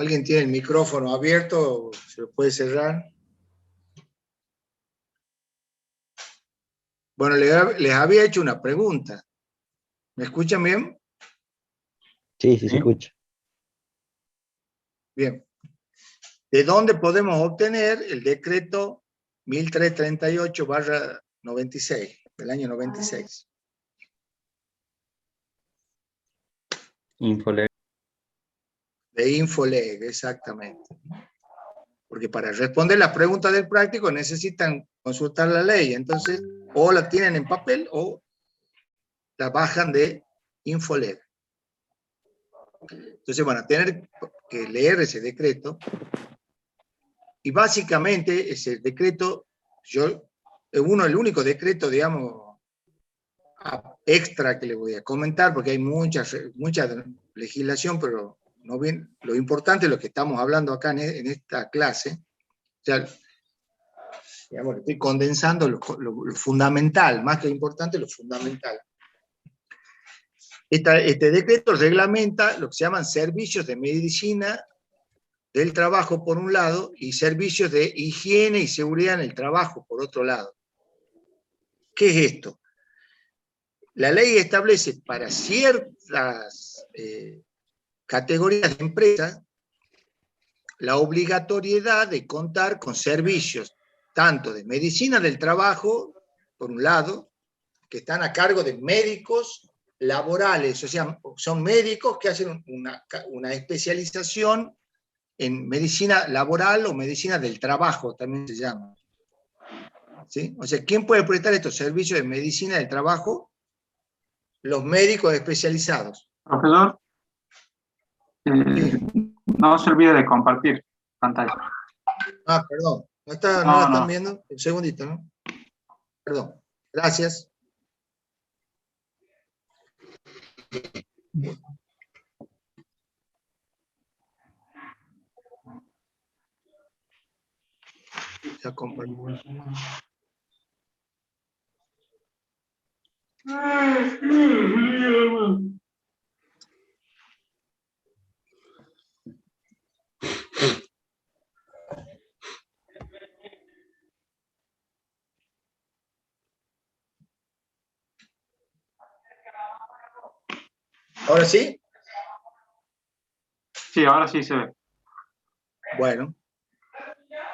¿Alguien tiene el micrófono abierto? ¿Se lo puede cerrar? Bueno, les había hecho una pregunta. ¿Me escuchan bien? Sí, sí, se escucha. Bien. ¿De dónde podemos obtener el decreto 1338/96, del año 96? Infoleg. De Infoleg, exactamente. Porque para responder las preguntas del práctico necesitan consultar la ley. Entonces, o la tienen en papel o la bajan de Infoleg. Entonces van a tener que leer ese decreto. Y básicamente ese decreto, es el único decreto, digamos, extra que le voy a comentar, porque hay mucha legislación, pero no bien, lo importante es lo que estamos hablando acá en esta clase. O sea, digamos, estoy condensando lo fundamental, más que lo importante, lo fundamental. Este decreto reglamenta lo que se llaman servicios de medicina del trabajo por un lado y servicios de higiene y seguridad en el trabajo por otro lado. ¿Qué es esto? La ley establece para ciertas categorías de empresas la obligatoriedad de contar con servicios tanto de medicina del trabajo, por un lado, que están a cargo de médicos laborales, o sea, son médicos que hacen una especialización en medicina laboral o medicina del trabajo, también se llama. ¿Sí? O sea, ¿quién puede prestar estos servicios de medicina del trabajo? Los médicos especializados. Profesor, Sí. no se olvide de compartir pantalla. Ah, perdón. ¿No la están viendo? Un segundito, ¿no? Perdón. Gracias. Ya compartí. ¿Ahora sí? Sí, ahora sí se ve. Bueno.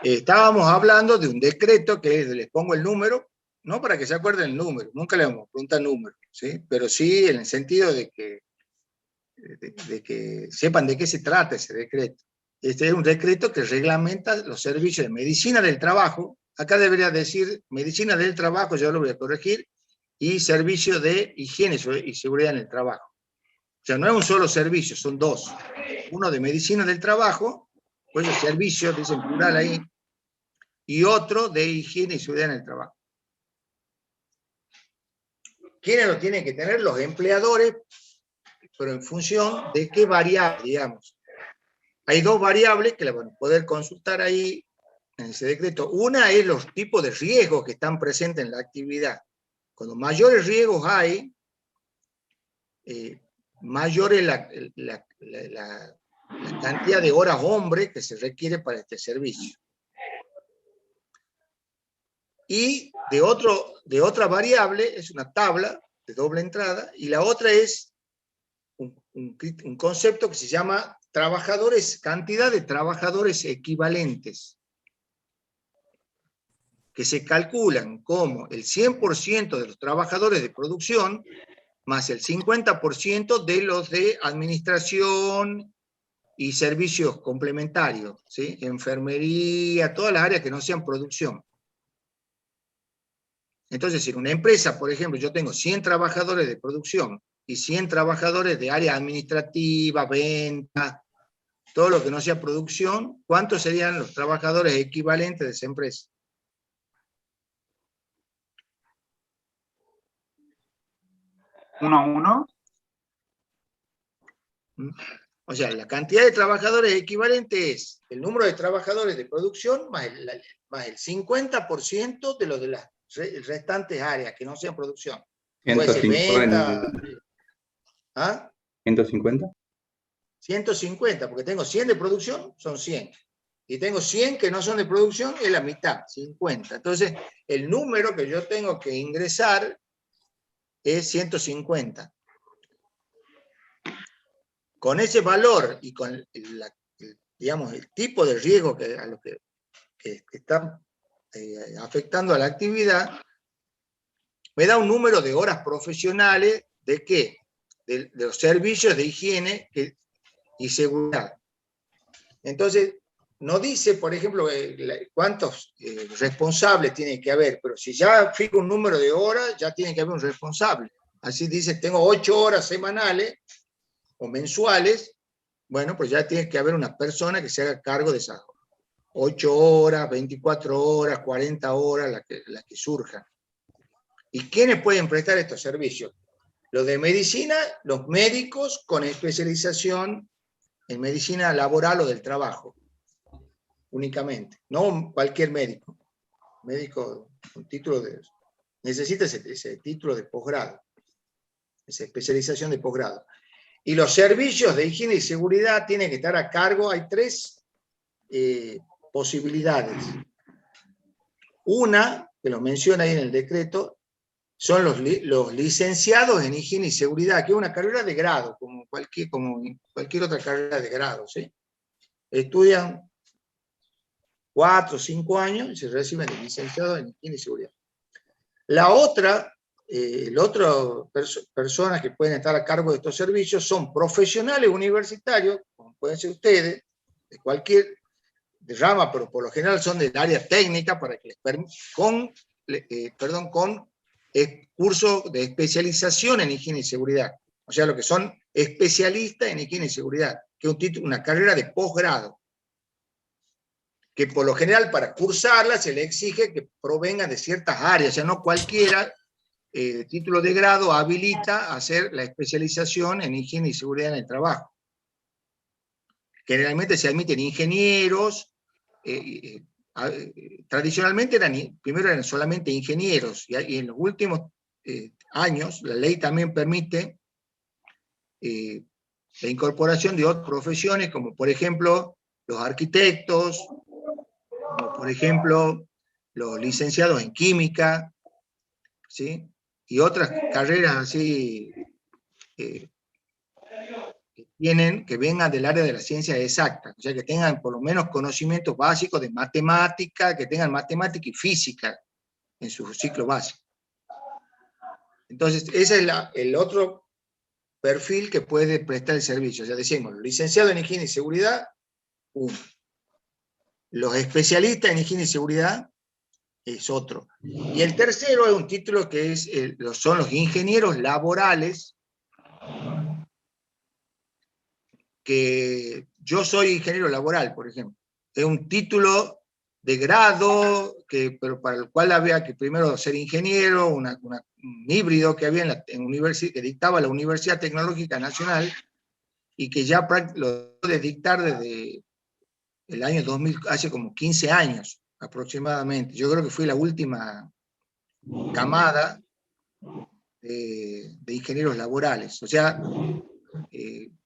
Estábamos hablando de un decreto que les pongo el número, no para que se acuerden el número, nunca le vamos a preguntar número, ¿sí? Pero sí en el sentido de que sepan de qué se trata ese decreto. Este es un decreto que reglamenta los servicios de medicina del trabajo, acá debería decir medicina del trabajo, yo lo voy a corregir, y servicio de higiene y seguridad en el trabajo. O sea, no es un solo servicio, son dos. Uno de medicina del trabajo, pues el servicio, dice en plural ahí, y otro de higiene y seguridad en el trabajo. ¿Quiénes lo tienen que tener? Los empleadores, pero en función de qué variable, digamos. Hay dos variables que la van a poder consultar ahí en ese decreto. Una es los tipos de riesgos que están presentes en la actividad. Cuando mayores riesgos hay, mayor es la cantidad de horas hombre que se requiere para este servicio. Y de otra variable, es una tabla de doble entrada, y la otra es un concepto que se llama cantidad de trabajadores equivalentes, que se calculan como el 100% de los trabajadores de producción más el 50% de los de administración y servicios complementarios, ¿sí? Enfermería, todas las áreas que no sean producción. Entonces, si en una empresa, por ejemplo, yo tengo 100 trabajadores de producción y 100 trabajadores de área administrativa, venta, todo lo que no sea producción, ¿cuántos serían los trabajadores equivalentes de esa empresa? ¿Uno a uno? O sea, la cantidad de trabajadores equivalente es el número de trabajadores de producción más el 50% de los de las restantes áreas que no sean producción. Puede ser 150. venta. ¿Ah? 150. 150, porque tengo 100 de producción, son 100. Y tengo 100 que no son de producción, es la mitad, 50. Entonces, el número que yo tengo que ingresar es 150. Con ese valor y con digamos, el tipo de riesgo a lo que está afectando a la actividad, me da un número de horas profesionales de qué? De los servicios de higiene y seguridad. Entonces, no dice, por ejemplo, cuántos responsables tiene que haber, pero si ya fijo un número de horas, ya tiene que haber un responsable. Así dice, tengo 8 horas semanales o mensuales, bueno, pues ya tiene que haber una persona que se haga cargo de esas 8 horas, 24 horas, 40 horas, las que surjan. ¿Y quiénes pueden prestar estos servicios? Los de medicina, los médicos con especialización en medicina laboral o del trabajo, únicamente. No cualquier médico. Médico con título necesita ese título de posgrado, esa especialización de posgrado. Y los servicios de higiene y seguridad tienen que estar a cargo, hay 3 posibilidades. Una, que lo menciona ahí en el decreto, son los licenciados en higiene y seguridad, que es una carrera de grado, como cualquier otra carrera de grado, ¿sí? Estudian 4 o 5 años y se reciben de licenciados en higiene y seguridad. La otra, personas que pueden estar a cargo de estos servicios son profesionales universitarios, como pueden ser ustedes, de cualquier rama, pero por lo general son del área técnica, para que con curso de especialización en higiene y seguridad. O sea, lo que son especialistas en higiene y seguridad, que es una carrera de posgrado, que por lo general para cursarla se le exige que provengan de ciertas áreas, o sea, no cualquiera título de grado habilita a hacer la especialización en higiene y seguridad en el trabajo. Generalmente se admiten ingenieros, tradicionalmente primero eran solamente ingenieros, y en los últimos años la ley también permite la incorporación de otras profesiones, como por ejemplo los arquitectos, como por ejemplo los licenciados en química, ¿sí? Y otras carreras así que vengan del área de las ciencias exactas, o sea, que tengan por lo menos conocimientos básicos de matemática, que tengan matemática y física en su ciclo básico. Entonces, ese es el otro perfil que puede prestar el servicio. O sea, decimos, licenciado en higiene y seguridad, 1. Los especialistas en higiene y seguridad es otro. Y el tercero es un título que son los ingenieros laborales, que yo soy ingeniero laboral, por ejemplo. Es un título de grado, pero para el cual había que primero ser ingeniero, un híbrido que había que dictaba la Universidad Tecnológica Nacional, y que ya lo de dictar desde el año 2000, hace como 15 años aproximadamente. Yo creo que fui la última camada de ingenieros laborales. O sea,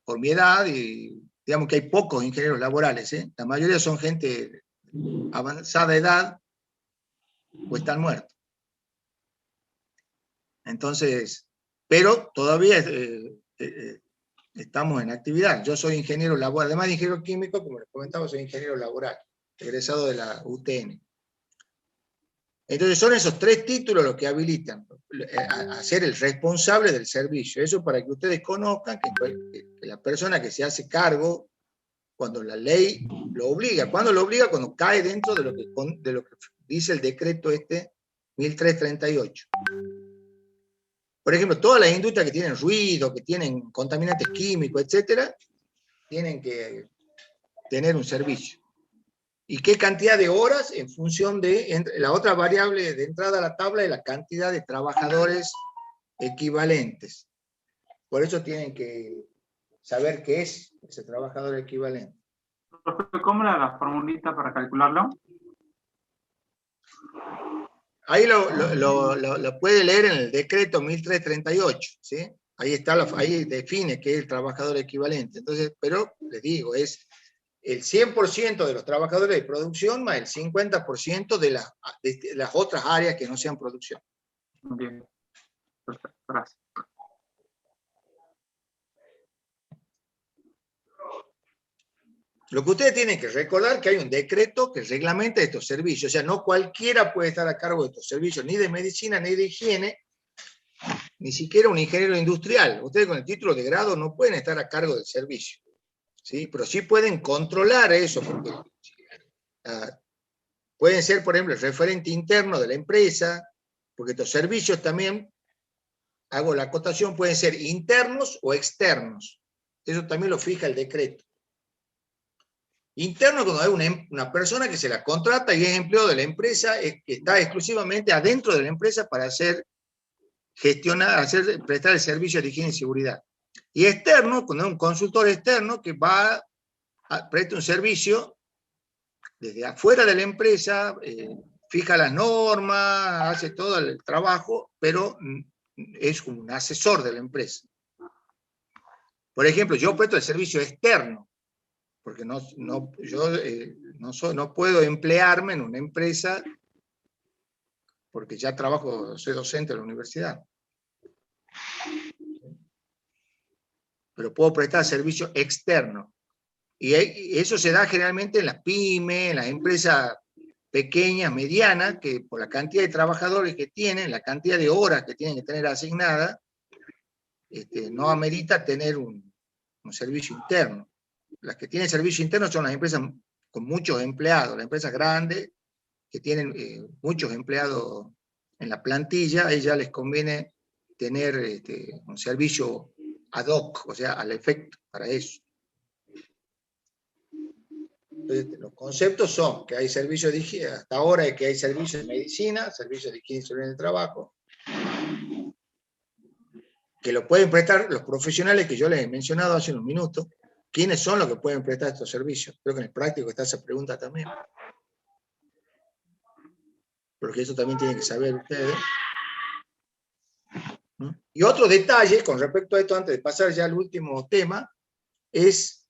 por mi edad, digamos que hay pocos ingenieros laborales, ¿eh? La mayoría son gente avanzada edad o están muertos. Entonces, pero todavía estamos en actividad. Yo soy ingeniero laboral, además de ingeniero químico, como les comentaba, soy ingeniero laboral, egresado de la UTN. Entonces son esos 3 títulos los que habilitan a ser el responsable del servicio. Eso para que ustedes conozcan que la persona que se hace cargo, cuando la ley lo obliga, ¿cuándo lo obliga? Cuando cae dentro de lo que dice el decreto 1338. Por ejemplo, todas las industrias que tienen ruido, que tienen contaminantes químicos, etcétera, tienen que tener un servicio. ¿Y qué cantidad de horas? En función de la otra variable de entrada a la tabla, de la cantidad de trabajadores equivalentes. Por eso tienen que saber qué es ese trabajador equivalente. ¿Cómo era la formulita para calcularlo? Ahí lo puede leer en el decreto 1338, ¿sí? Ahí está, ahí define qué es el trabajador equivalente. Entonces, pero les digo, es el 100% de los trabajadores de producción más el 50% de las otras áreas que no sean producción. Bien. Perfecto. Gracias. Lo que ustedes tienen que recordar que hay un decreto que reglamenta estos servicios. O sea, no cualquiera puede estar a cargo de estos servicios, ni de medicina, ni de higiene, ni siquiera un ingeniero industrial. Ustedes con el título de grado no pueden estar a cargo del servicio, ¿sí? Pero sí pueden controlar eso, porque pueden ser, por ejemplo, el referente interno de la empresa, porque estos servicios también, hago la acotación, pueden ser internos o externos. Eso también lo fija el decreto. Interno cuando hay una persona que se la contrata y es empleado de la empresa, que está exclusivamente adentro de la empresa para prestar el servicio de higiene y seguridad. Y externo, cuando es un consultor externo que va a prestar un servicio desde afuera de la empresa, fija las normas, hace todo el trabajo, pero es un asesor de la empresa. Por ejemplo, yo presto el servicio externo, porque yo no puedo emplearme en una empresa porque ya soy docente de la universidad. Pero puedo prestar servicio externo. Y eso se da generalmente en las pymes, en las empresas pequeñas, medianas, que por la cantidad de trabajadores que tienen, la cantidad de horas que tienen que tener asignadas, no amerita tener un servicio interno. Las que tienen servicio interno son las empresas con muchos empleados, las empresas grandes que tienen muchos empleados en la plantilla, a ellas les conviene tener un servicio ad hoc, o sea, al efecto, para eso. Entonces, los conceptos son que hay servicios de higiene, hasta ahora es que hay servicios de medicina, servicios de higiene y seguridad en el trabajo, que lo pueden prestar los profesionales que yo les he mencionado hace unos minutos. ¿Quiénes son los que pueden prestar estos servicios? Creo que en el práctico está esa pregunta también. Porque eso también tienen que saber ustedes. Y otro detalle con respecto a esto, antes de pasar ya al último tema, es,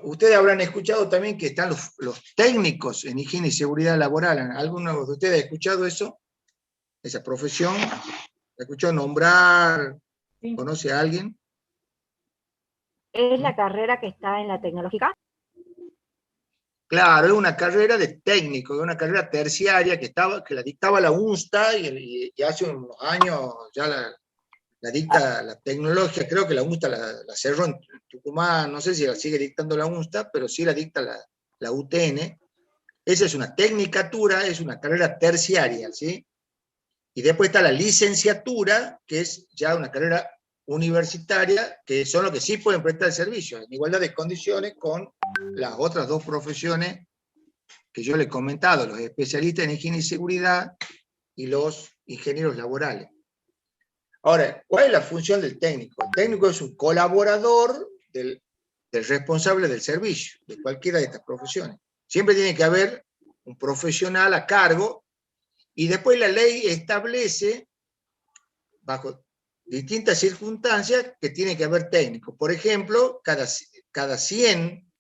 ustedes habrán escuchado también que están los técnicos en higiene y seguridad laboral. ¿Alguno de ustedes ha escuchado eso? Esa profesión. ¿Ha escuchado nombrar? Sí. ¿Conoce a alguien? ¿Es la carrera que está en la tecnológica? Claro, es una carrera de técnico, es una carrera terciaria que la dictaba la UNSTA y hace unos años ya la dicta la tecnología. Creo que la UNSTA la cerró en Tucumán, no sé si la sigue dictando la UNSTA, pero sí la dicta la UTN. Esa es una tecnicatura, es una carrera terciaria, ¿sí? Y después está la licenciatura, que es ya una carrera universitaria, que son los que sí pueden prestar el servicio, en igualdad de condiciones con las otras dos profesiones que yo les he comentado, los especialistas en higiene y seguridad y los ingenieros laborales. Ahora, ¿cuál es la función del técnico? El técnico es un colaborador del responsable del servicio, de cualquiera de estas profesiones. Siempre tiene que haber un profesional a cargo, y después la ley establece, bajo distintas circunstancias, que tiene que haber técnicos. Por ejemplo, cada 100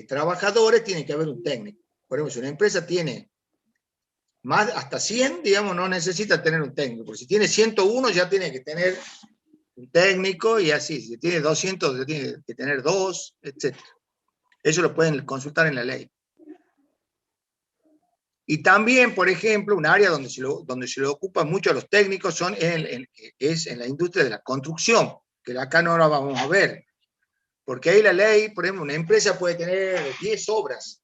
trabajadores tiene que haber un técnico. Por ejemplo, si una empresa tiene hasta 100, digamos, no necesita tener un técnico. Porque si tiene 101 ya tiene que tener un técnico, y así. Si tiene 200 ya tiene que tener 2, etc. Eso lo pueden consultar en la ley. Y también, por ejemplo, un área donde se lo ocupan mucho a los técnicos es en la industria de la construcción, que acá no la vamos a ver. Porque ahí la ley, por ejemplo, una empresa puede tener 10 obras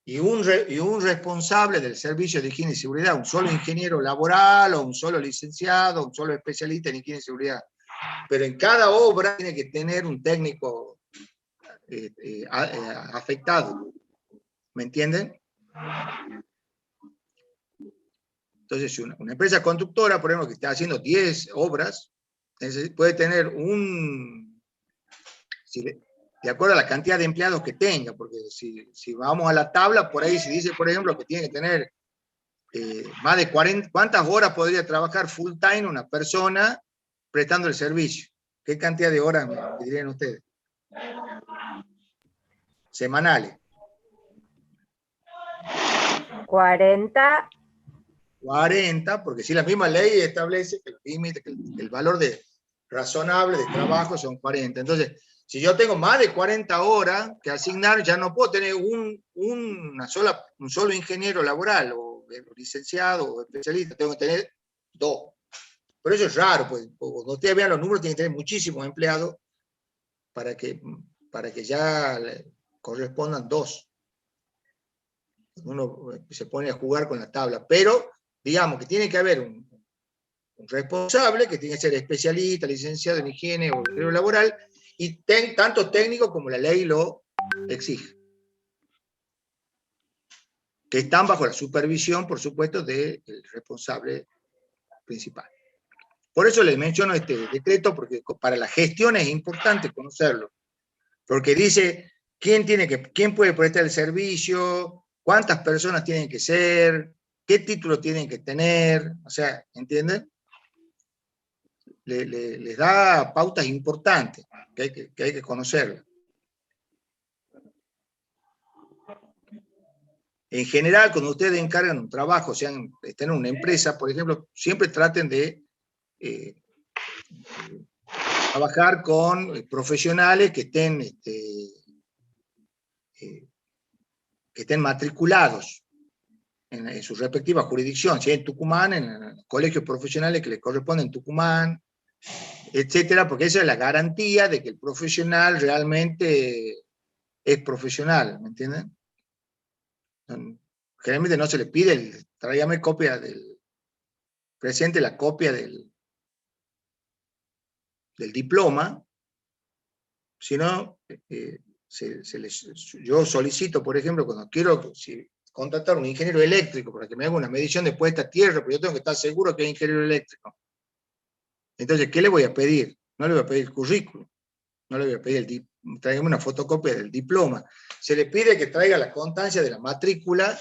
y un responsable del servicio de higiene y seguridad, un solo ingeniero laboral o un solo licenciado, un solo especialista en higiene y seguridad. Pero en cada obra tiene que tener un técnico afectado. ¿Me entienden? Entonces, si una empresa constructora, por ejemplo, que está haciendo 10 obras, puede tener de acuerdo a la cantidad de empleados que tenga, porque si vamos a la tabla, por ahí se dice, por ejemplo, que tiene que tener más de 40, ¿cuántas horas podría trabajar full time una persona prestando el servicio? ¿Qué cantidad de horas me dirían ustedes? Semanales. 40. 40, porque si la misma ley establece que el límite, que el valor razonable de trabajo son 40. Entonces, si yo tengo más de 40 horas que asignar, ya no puedo tener un solo ingeniero laboral, o licenciado, o especialista, tengo que tener 2. Pero eso es raro, pues cuando ustedes vean los números, tienen que tener muchísimos empleados para que ya correspondan 2. Uno se pone a jugar con la tabla, pero digamos que tiene que haber un responsable que tiene que ser especialista, licenciado en higiene o ingeniero laboral, y tanto técnico como la ley lo exige. Que están bajo la supervisión, por supuesto, del responsable principal. Por eso les menciono este decreto, porque para la gestión es importante conocerlo. Porque dice quién puede prestar el servicio, cuántas personas tienen que ser, qué título tienen que tener, o sea, ¿entienden? Les da pautas importantes que hay que conocerlas. En general, cuando ustedes encargan un trabajo, estén en una empresa, por ejemplo, siempre traten de trabajar con profesionales que estén matriculados en su respectiva jurisdicción, si en Tucumán, en colegios profesionales que les corresponden en Tucumán, etcétera, porque esa es la garantía de que el profesional realmente es profesional, ¿me entienden? Generalmente no se le pide tráigame copia presente la copia del diploma, sino yo solicito, por ejemplo, cuando quiero contratar un ingeniero eléctrico para que me haga una medición de puesta a tierra, pero yo tengo que estar seguro que es ingeniero eléctrico. Entonces, ¿qué le voy a pedir? No le voy a pedir el currículum, no le voy a pedir tráigame una fotocopia del diploma. Se le pide que traiga la constancia de la matrícula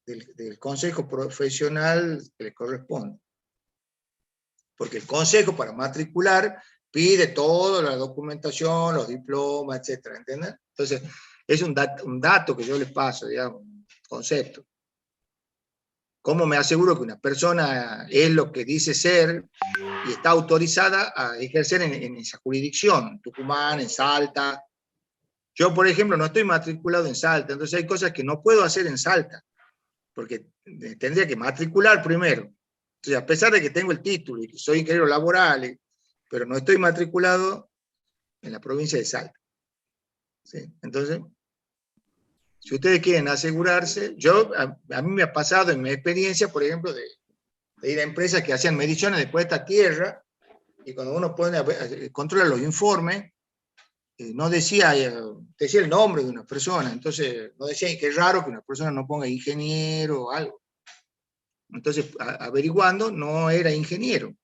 del consejo profesional que le corresponde. Porque el consejo para matricular pide toda la documentación, los diplomas, etcétera, ¿entienden? Entonces, es un dato que yo les paso, digamos, un concepto. ¿Cómo me aseguro que una persona es lo que dice ser y está autorizada a ejercer en esa jurisdicción, en Tucumán, en Salta? Yo, por ejemplo, no estoy matriculado en Salta, entonces hay cosas que no puedo hacer en Salta, porque tendría que matricular primero. Entonces, a pesar de que tengo el título y que soy ingeniero laboral, pero no estoy matriculado en la provincia de Salta. ¿Sí? Entonces, si ustedes quieren asegurarse, a mí me ha pasado en mi experiencia, por ejemplo, de ir a empresas que hacían mediciones de puesta a tierra, y cuando uno controla los informes, no decía el nombre de una persona, entonces no decía, qué raro que una persona no ponga ingeniero o algo. Entonces, averiguando, no era ingeniero.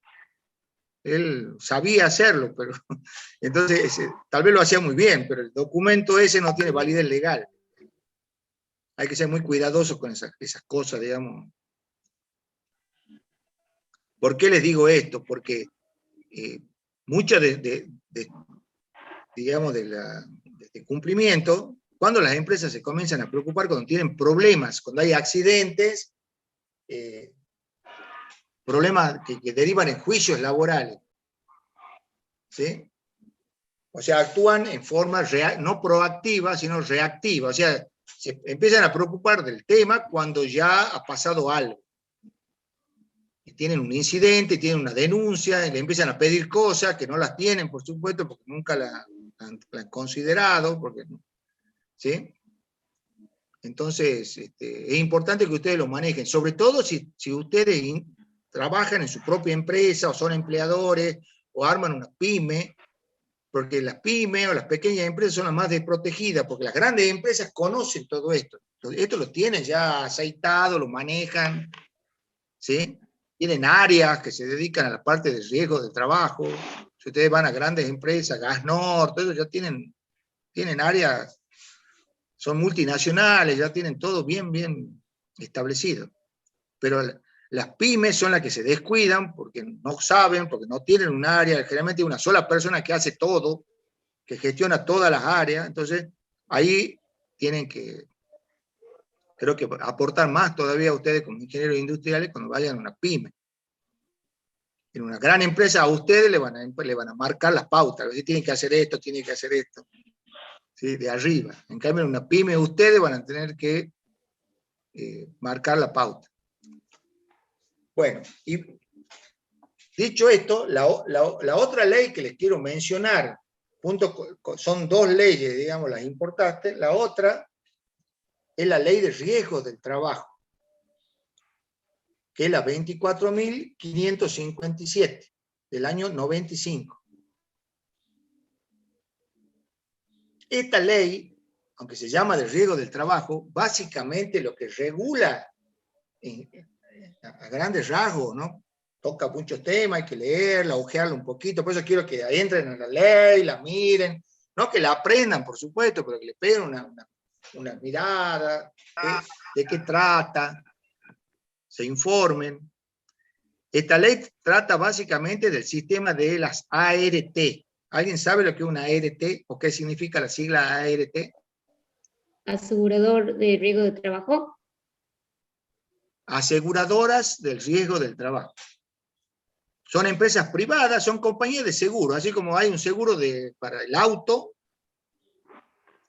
Él sabía hacerlo, pero entonces tal vez lo hacía muy bien, pero el documento ese no tiene validez legal. Hay que ser muy cuidadosos con esas cosas, digamos. ¿Por qué les digo esto? Porque mucho digamos, de cumplimiento, cuando las empresas se comienzan a preocupar, cuando tienen problemas, cuando hay accidentes, problemas que derivan en juicios laborales, ¿sí? O sea, actúan en forma no proactiva, sino reactiva. O sea, se empiezan a preocupar del tema cuando ya ha pasado algo. Y tienen un incidente, tienen una denuncia, y le empiezan a pedir cosas que no las tienen, por supuesto, porque nunca la han considerado, ¿sí? Entonces, es importante que ustedes lo manejen, sobre todo si ustedes trabajan en su propia empresa, o son empleadores, o arman una pyme, porque las pymes o las pequeñas empresas son las más desprotegidas, porque las grandes empresas conocen todo esto. Esto lo tienen ya aceitado, lo manejan, ¿sí? Tienen áreas que se dedican a la parte de riesgo de trabajo. Si ustedes van a grandes empresas, Gas Norte, ellos ya tienen áreas, son multinacionales, ya tienen todo bien establecido. pero las pymes son las que se descuidan porque no saben, porque no tienen un área, generalmente una sola persona que hace todo, que gestiona todas las áreas, entonces ahí tienen que, creo que aportar más todavía a ustedes como ingenieros industriales cuando vayan a una pyme. En una gran empresa a ustedes le van a marcar las pautas, si tienen que hacer esto, tienen que hacer esto, ¿sí? De arriba. En cambio en una pyme ustedes van a tener que marcar la pauta. Bueno, y dicho esto, la otra ley que les quiero mencionar, son dos leyes, digamos, las importantes. La otra es la ley de riesgos del trabajo, que es la 24.557 del año 95. Esta ley, aunque se llama de riesgo del trabajo, básicamente lo que regula a grandes rasgos, ¿no? Toca muchos temas, hay que leerla, ojearla un poquito, por eso quiero que entren en la ley, la miren, no que la aprendan, por supuesto, pero que le peguen una mirada de qué trata, se informen. Esta ley trata básicamente del sistema de las ART. ¿Alguien sabe lo que es una ART o qué significa la sigla ART? Asegurador de riesgo de trabajo. Aseguradoras del riesgo del trabajo. Son empresas privadas, son compañías de seguro, así como hay un seguro para el auto,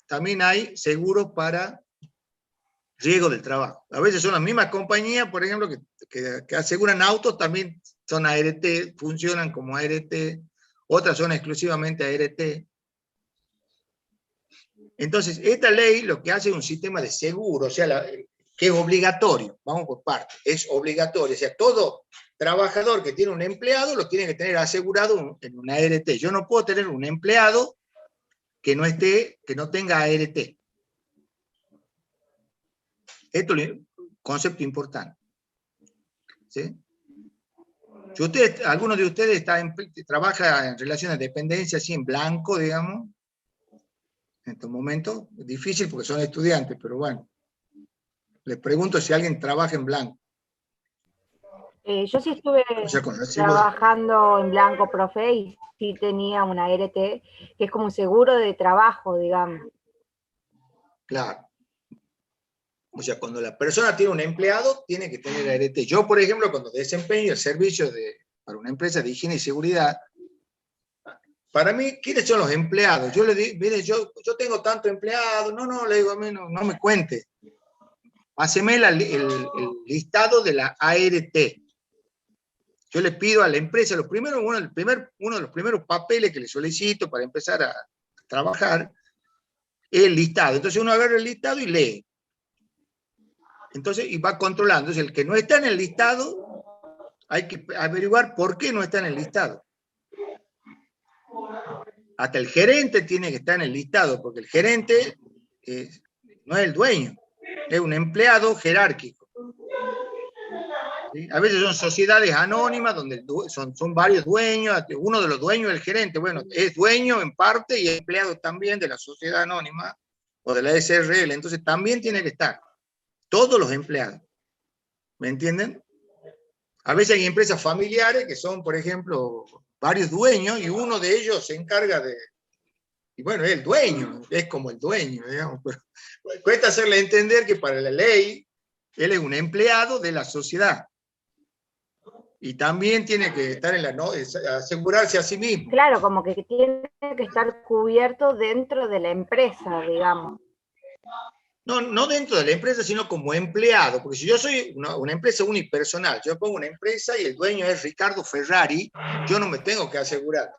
también hay seguros para riesgo del trabajo. A veces son las mismas compañías, por ejemplo, que aseguran autos, también son ART, funcionan como ART, otras son exclusivamente ART. Entonces, esta ley lo que hace es un sistema de seguro, o sea, que es obligatorio, vamos por partes, es obligatorio, o sea, todo trabajador que tiene un empleado lo tiene que tener asegurado en una ART. Yo no puedo tener un empleado que no tenga ART. Esto es un concepto importante. ¿Sí? Si alguno de ustedes trabaja en relaciones de dependencia, así en blanco, digamos, en estos momentos, es difícil porque son estudiantes, pero bueno, les pregunto si alguien trabaja en blanco. Yo sí estuve trabajando en blanco, profe, y sí tenía una ART, que es como un seguro de trabajo, digamos. Claro. O sea, cuando la persona tiene un empleado, tiene que tener ART. Yo, por ejemplo, cuando desempeño el servicio para una empresa de higiene y seguridad, para mí, ¿quiénes son los empleados? Yo le digo, mire, yo tengo tanto empleado, no, le digo a mí, no me cuente. Haceme el listado de la ART. Yo le pido a la empresa, uno de los primeros papeles que le solicito para empezar a trabajar, es el listado. Entonces uno agarra el listado y lee. Entonces, y va controlando. Entonces, el que no está en el listado, hay que averiguar por qué no está en el listado. Hasta el gerente tiene que estar en el listado, porque el gerente no es el dueño, es un empleado jerárquico. ¿Sí? A veces son sociedades anónimas donde son varios dueños, uno de los dueños es el gerente, bueno, es dueño en parte y es empleado también de la sociedad anónima o de la SRL, entonces también tiene que estar todos los empleados. ¿Me entienden? A veces hay empresas familiares que son, por ejemplo, varios dueños y uno de ellos se encarga de... Y bueno, es el dueño, es como el dueño, digamos. Pero cuesta hacerle entender que para la ley, él es un empleado de la sociedad. Y también tiene que estar asegurarse a sí mismo. Claro, como que tiene que estar cubierto dentro de la empresa, digamos. No dentro de la empresa, sino como empleado, porque si yo soy una empresa unipersonal, yo pongo una empresa y el dueño es Ricardo Ferrari, yo no me tengo que asegurar,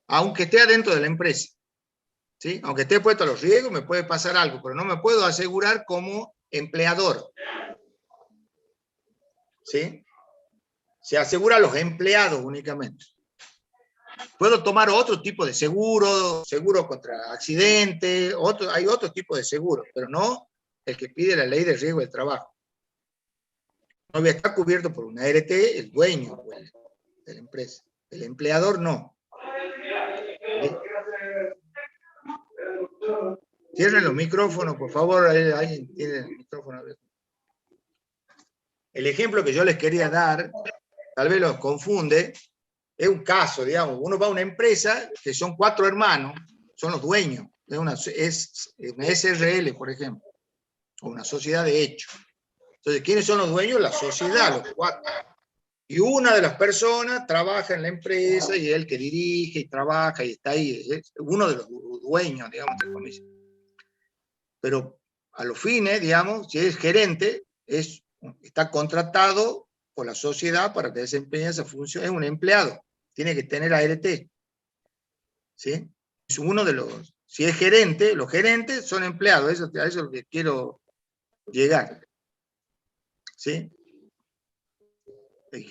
aunque esté adentro de la empresa. ¿Sí? Aunque esté puesto a los riesgos, me puede pasar algo, pero no me puedo asegurar como empleador. ¿Sí? Se asegura a los empleados únicamente. Puedo tomar otro tipo de seguro contra accidentes, hay otro tipo de seguro, pero no el que pide la ley de riesgo del trabajo. No voy a estar cubierto por una ART el dueño de la empresa. El empleador no. ¿Sí? Cierren los micrófonos, por favor. Alguien tiene el micrófono abierto. El ejemplo que yo les quería dar, tal vez los confunde, es un caso, digamos, uno va a una empresa que son 4 hermanos, son los dueños, es una SRL, por ejemplo, o una sociedad de hecho. Entonces, ¿quiénes son los dueños? La sociedad, los 4. Y una de las personas trabaja en la empresa y es el que dirige y trabaja y está ahí, es uno de los dueños, digamos, entre comillas. Pero a los fines, digamos, si es gerente, está contratado por la sociedad para que desempeñe esa función, es un empleado, tiene que tener ART. ¿Sí? Es uno de los, si es gerente, los gerentes son empleados, a eso es lo que quiero llegar. ¿Sí?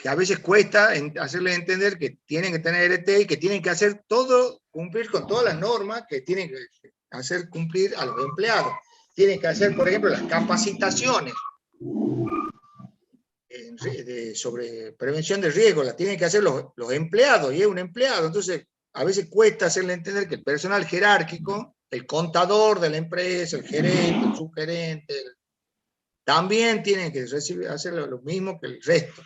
A veces cuesta hacerles entender que tienen que tener ART y que tienen que hacer todo, cumplir con todas las normas que tienen que hacer cumplir a los empleados. Tienen que hacer, por ejemplo, las capacitaciones sobre prevención de riesgo, las tienen que hacer los empleados, y es un empleado. Entonces, a veces cuesta hacerle entender que el personal jerárquico, el contador de la empresa, el gerente, el subgerente, también tienen que hacer lo mismo que el resto.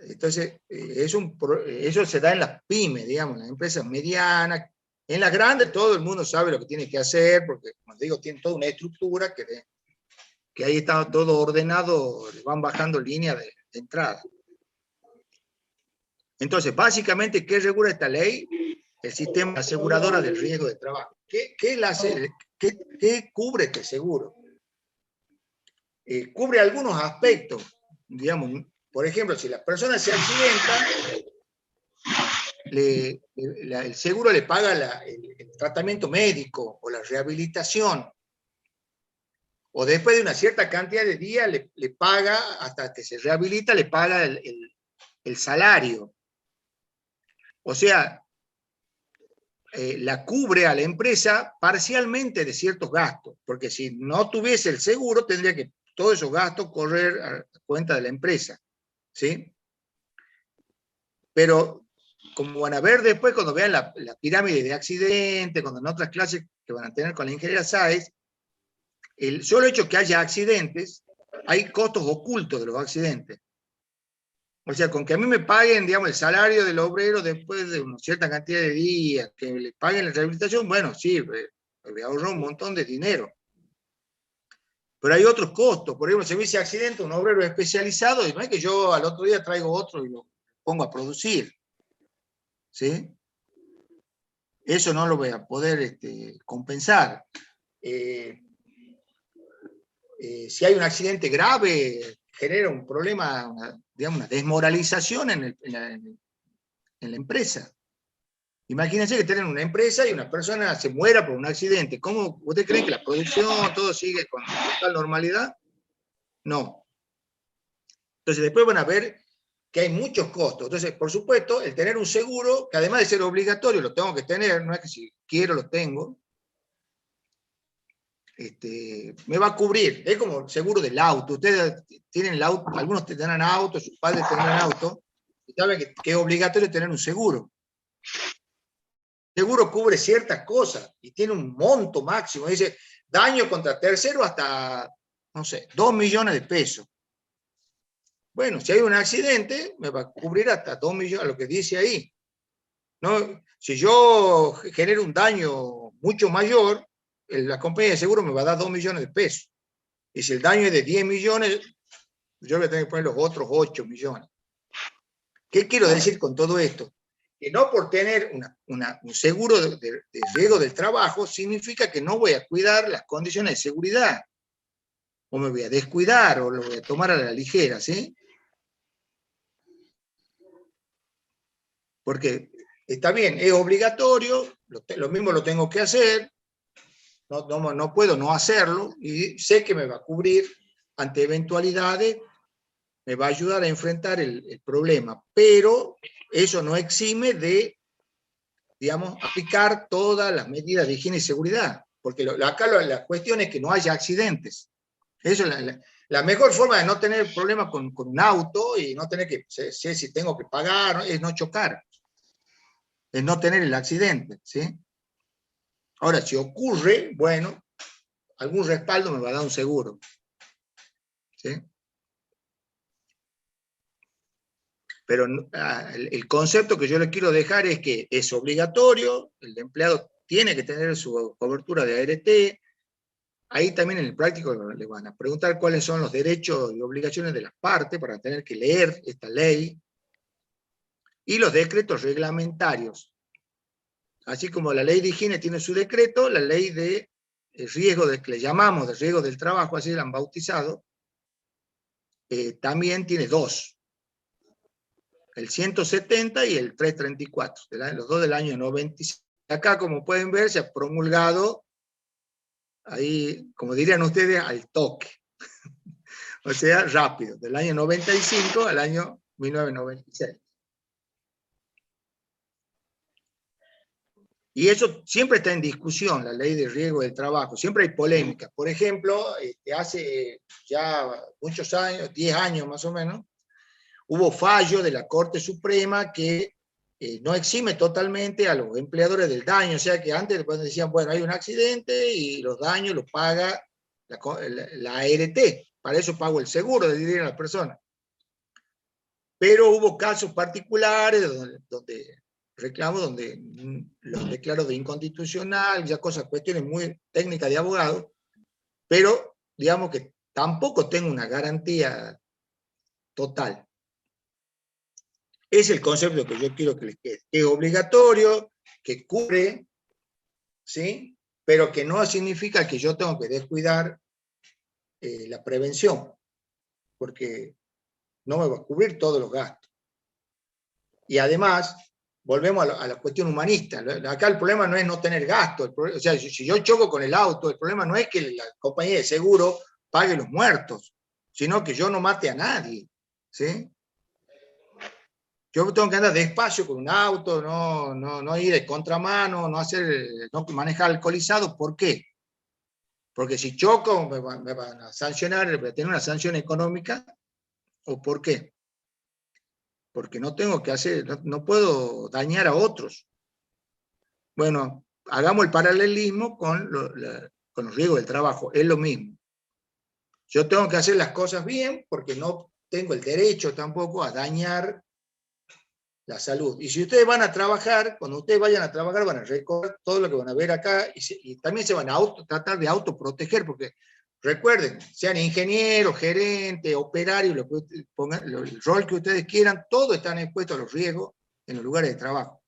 Entonces, eso se da en las pymes, digamos, en las empresas medianas. En las grandes todo el mundo sabe lo que tiene que hacer, porque, como digo, tienen toda una estructura que ahí está todo ordenado, van bajando líneas de entrada. Entonces, básicamente, ¿qué regula esta ley? El sistema aseguradora del riesgo de trabajo. ¿Qué cubre este seguro? Cubre algunos aspectos, digamos, por ejemplo, si la persona se accidenta, el seguro le paga el tratamiento médico o la rehabilitación, o después de una cierta cantidad de días le paga, hasta que se rehabilita, le paga el salario. O sea, la cubre a la empresa parcialmente de ciertos gastos, porque si no tuviese el seguro, tendría que todos esos gastos correr a cuenta de la empresa, ¿sí? Pero, como van a ver después, cuando vean la pirámide de accidentes, cuando en otras clases que van a tener con la ingeniería SAES, el solo hecho que haya accidentes, hay costos ocultos de los accidentes. O sea, con que a mí me paguen, digamos, el salario del obrero después de una cierta cantidad de días, que le paguen la rehabilitación, bueno, sí, me ahorro un montón de dinero. Pero hay otros costos. Por ejemplo, si hubiese accidente, un obrero especializado, y no es que yo al otro día traigo otro y lo pongo a producir. ¿Sí? Eso no lo voy a poder compensar. Si hay un accidente grave, genera un problema, digamos, una desmoralización en la empresa. Imagínense que tienen una empresa y una persona se muera por un accidente. ¿Cómo usted cree que la producción, todo sigue con total normalidad? No. Entonces después van a ver que hay muchos costos. Entonces, por supuesto, el tener un seguro, que además de ser obligatorio, lo tengo que tener, no es que si quiero lo tengo, me va a cubrir. Es como el seguro del auto. Ustedes tienen el auto, algunos tendrán auto, sus padres tendrán auto, y saben que es obligatorio tener un seguro. El seguro cubre ciertas cosas y tiene un monto máximo. Dice, daño contra tercero hasta, no sé, 2 millones de pesos. Bueno, si hay un accidente, me va a cubrir hasta 2 millones, lo que dice ahí. ¿No? Si yo genero un daño mucho mayor, la compañía de seguro me va a dar 2 millones de pesos. Y si el daño es de 10 millones, yo voy a tener que poner los otros 8 millones. ¿Qué quiero decir con todo esto? Que no por tener un seguro de riesgo del trabajo significa que no voy a cuidar las condiciones de seguridad. O me voy a descuidar o lo voy a tomar a la ligera, ¿sí? Porque está bien, es obligatorio, lo mismo lo tengo que hacer, no puedo no hacerlo, y sé que me va a cubrir ante eventualidades, me va a ayudar a enfrentar el problema, pero eso no exime de, digamos, aplicar todas las medidas de higiene y seguridad, porque acá la cuestión es que no haya accidentes. Eso es la mejor forma de no tener problemas con un auto y no tener que, sé si tengo que pagar, es no chocar, es no tener el accidente, ¿sí? Ahora, si ocurre, bueno, algún respaldo me va a dar un seguro, ¿sí? Pero el concepto que yo le quiero dejar es que es obligatorio, el empleado tiene que tener su cobertura de ART. Ahí también en el práctico le van a preguntar cuáles son los derechos y obligaciones de las partes para tener que leer esta ley, y los decretos reglamentarios. Así como la ley de higiene tiene su decreto, la ley de riesgo, que le llamamos de riesgo del trabajo, así la han bautizado, también tiene dos. El 170 y el 334, los dos del año 96. Acá, como pueden ver, se ha promulgado, ahí, como dirían ustedes, al toque. O sea, rápido, del año 95 al año 1996. Y eso siempre está en discusión, la ley de riesgo del trabajo, siempre hay polémica. Por ejemplo, hace ya muchos años, 10 años más o menos, hubo fallo de la Corte Suprema que no exime totalmente a los empleadores del daño, o sea que antes cuando decían, bueno, hay un accidente y los daños los paga la ART, para eso pago el seguro, dirían las personas. Pero hubo casos particulares donde reclamo, donde los declaro de inconstitucional, ya cosas, cuestiones muy técnicas de abogado, pero digamos que tampoco tengo una garantía total. Es el concepto que yo quiero que les quede. Es obligatorio, que cubre, ¿sí? Pero que no significa que yo tengo que descuidar la prevención, porque no me va a cubrir todos los gastos. Y además, volvemos a la cuestión humanista. Acá el problema no es no tener gasto. O sea, si yo choco con el auto, el problema no es que la compañía de seguro pague los muertos, sino que yo no mate a nadie, ¿sí? Yo tengo que andar despacio con un auto, no ir de contramano, no manejar alcoholizado. ¿Por qué? Porque si choco me van a sancionar, voy a tener una sanción económica. ¿O por qué? Porque no tengo que no puedo dañar a otros. Bueno, hagamos el paralelismo con los riesgos del trabajo, es lo mismo. Yo tengo que hacer las cosas bien porque no tengo el derecho tampoco a dañar la salud. Y si ustedes van a trabajar, cuando ustedes vayan a trabajar van a recordar todo lo que van a ver acá y también se van a tratar de autoproteger, porque recuerden, sean ingenieros, gerentes, operarios, el rol que ustedes quieran, todos están expuestos a los riesgos en los lugares de trabajo.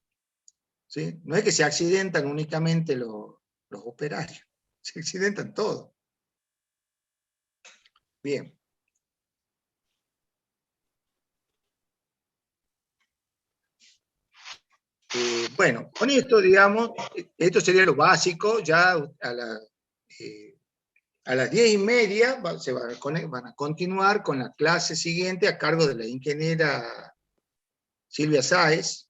¿Sí? No es que se accidentan únicamente los operarios, se accidentan todos. Bien. Bueno, con esto, digamos, esto sería lo básico. Ya a las 10:30 van a continuar con la clase siguiente a cargo de la ingeniera Silvia Sáez.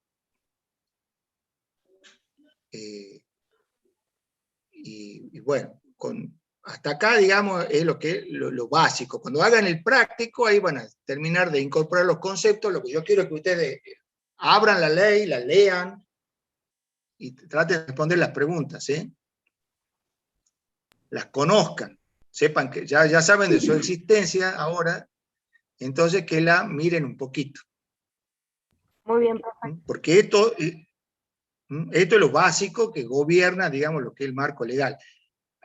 Y bueno, hasta acá, digamos, es lo básico. Cuando hagan el práctico, ahí van a terminar de incorporar los conceptos. Lo que yo quiero es que ustedes abran la ley, la lean y traten de responder las preguntas, ¿sí? Las conozcan, sepan que ya saben de su existencia ahora, entonces que la miren un poquito. Muy bien, profe. Porque esto es lo básico que gobierna, digamos, lo que es el marco legal.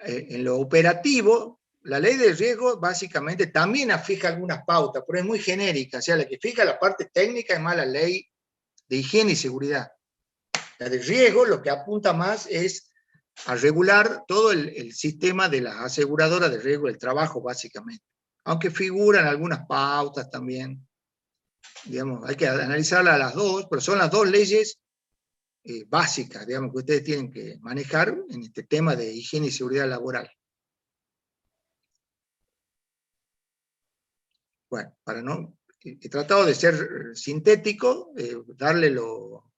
En lo operativo, la ley de riesgo básicamente también fija algunas pautas, pero es muy genérica. O sea, la que fija la parte técnica es más la ley de higiene y seguridad. La de riesgo lo que apunta más es a regular todo el sistema de las aseguradoras de riesgo del trabajo, básicamente. Aunque figuran algunas pautas también. Digamos, hay que analizarlas a las dos, pero son las dos leyes básicas, digamos, que ustedes tienen que manejar en este tema de higiene y seguridad laboral. Bueno, he tratado de ser sintético, darle lo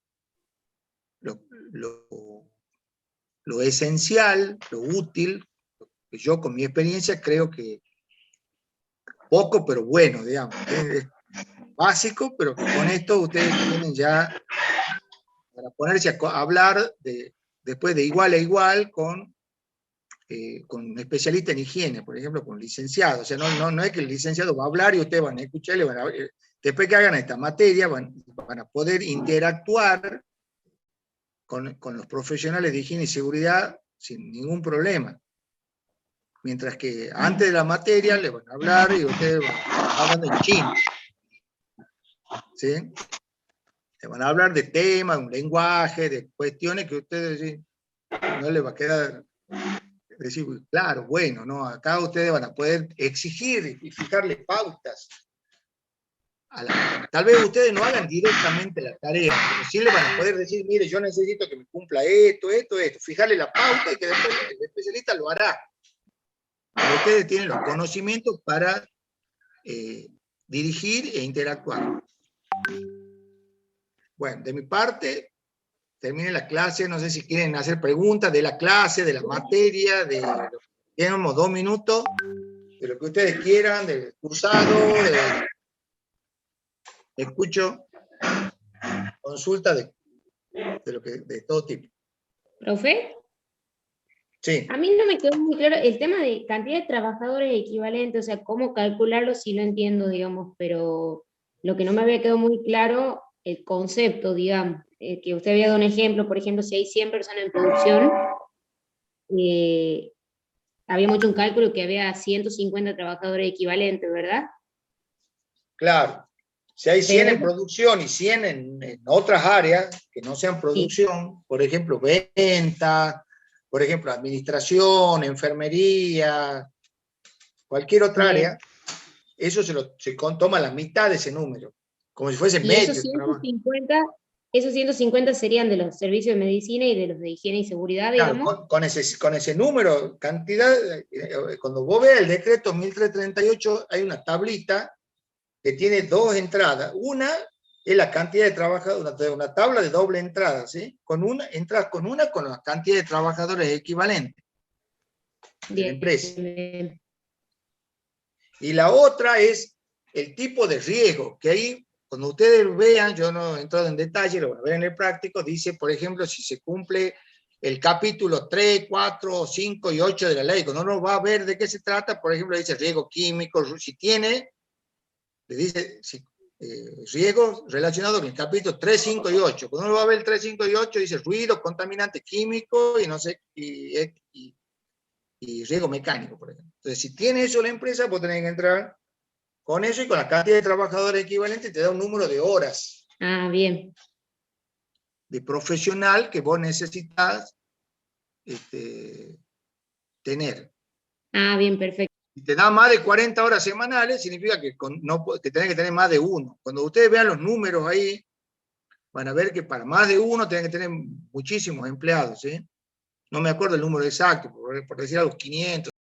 esencial, lo útil, que yo con mi experiencia creo que poco pero bueno, digamos, es básico, pero que con esto ustedes tienen ya para ponerse a hablar después de igual a igual con con un especialista en higiene, por ejemplo, con un licenciado. O sea, no es que el licenciado va a hablar y ustedes van a escuchar, después que hagan esta materia, van a poder interactuar con los profesionales de higiene y seguridad sin ningún problema. Mientras que antes de la materia le van a hablar y ustedes van hablando en chino. ¿Sí? Le van a hablar de temas, de un lenguaje, de cuestiones que ustedes ¿sí? No les va a quedar decir, claro, bueno, ¿no? Acá ustedes van a poder exigir y fijarle pautas. Tal vez ustedes no hagan directamente la tarea, pero sí le van a poder decir, mire, yo necesito que me cumpla esto, fijarle la pauta y que después el especialista lo hará. Pero ustedes tienen los conocimientos para dirigir e interactuar. Bueno, de mi parte, termine la clase, no sé si quieren hacer preguntas de la clase, de la materia, tenemos 2 minutos, de lo que ustedes quieran, del cursado, escucho consulta de todo tipo. ¿Profe? Sí. A mí no me quedó muy claro el tema de cantidad de trabajadores equivalentes, o sea, cómo calcularlo sí lo entiendo, digamos, pero lo que no me había quedado muy claro, el concepto, digamos, que usted había dado un ejemplo, por ejemplo, si hay 100 personas en producción, habíamos hecho un cálculo que había 150 trabajadores equivalentes, ¿verdad? Claro. Si hay 100 en producción y 100 en otras áreas que no sean producción, sí. Por ejemplo, venta, por ejemplo, administración, enfermería, cualquier otra área, eso se toma la mitad de ese número, como si fuese medio. Esos 150 serían de los servicios de medicina y de los de higiene y seguridad, digamos. Claro, con ese número, cantidad, cuando vos veas el decreto 1338, hay una tablita que tiene 2 entradas. Una es la cantidad de trabajadores, una tabla de doble entrada, ¿sí? Entras con la cantidad de trabajadores equivalente de la empresa. Bien. Y la otra es el tipo de riesgo, que ahí, cuando ustedes vean, yo no he entrado en detalle, lo van a ver en el práctico, dice, por ejemplo, si se cumple el capítulo 3, 4, 5 y 8 de la ley, cuando uno va a ver de qué se trata, por ejemplo, dice riesgo químico, si tiene, le dice riesgos relacionados con el capítulo 3, 5 y 8. Cuando uno va a ver el 3, 5 y 8, dice ruido, contaminante químico y no sé, y riesgo mecánico, por ejemplo. Entonces, si tiene eso la empresa, vos tenés que entrar con eso y con la cantidad de trabajadores equivalentes te da un número de horas. Ah, bien. De profesional que vos necesitas tener. Ah, bien, perfecto. Si te da más de 40 horas semanales, significa que tenés que tener más de uno. Cuando ustedes vean los números ahí, van a ver que para más de uno tienen que tener muchísimos empleados, ¿sí? No me acuerdo el número exacto, por decir algo, 500.